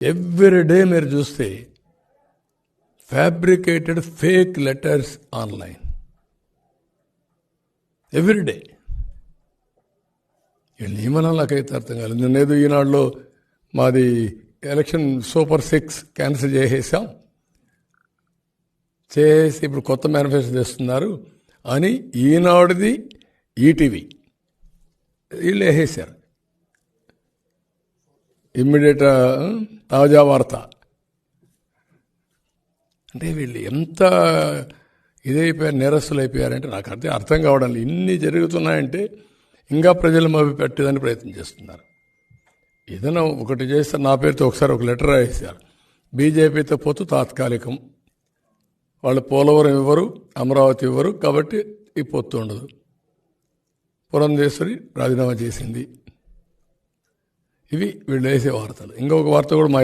Every day మీరు చూస్తే fabricated fake letters online. Every day. వీళ్ళు ఏమన్నా నాకైతే అర్థం కాలేదు. నేనేదో ఈనాడులో మాది ఎలక్షన్ సూపర్ 6 క్యాన్సిల్ చేసేసాం, చేసి ఇప్పుడు కొత్త మేనిఫెస్టో చేస్తున్నారు అని ఈనాడుది ఈటీవీ వీళ్ళు వేసేసారు. ఇమ్మీడియట్ తాజా వార్త. అంటే వీళ్ళు ఎంత ఇదైపోయారు, నిరస్సులు అయిపోయారంటే నాకు అర్థం కావడం లేదు. ఇన్ని జరుగుతున్నాయంటే ఇంకా ప్రజలు మభ్య పెట్టేదని ప్రయత్నం చేస్తున్నారు. ఏదైనా ఒకటి చేస్తే నా పేరుతో ఒకసారి ఒక లెటర్ రాసేశారు, బీజేపీతో పోతూ తాత్కాలికం, వాళ్ళు పోలవరం ఇవ్వరు, అమరావతి ఇవ్వరు, కాబట్టి ఈ పొత్తు ఉండదు. పురంధేశ్వరి రాజీనామా చేసింది. ఇవి వీళ్ళు వేసే వార్తలు. ఇంకొక వార్త కూడా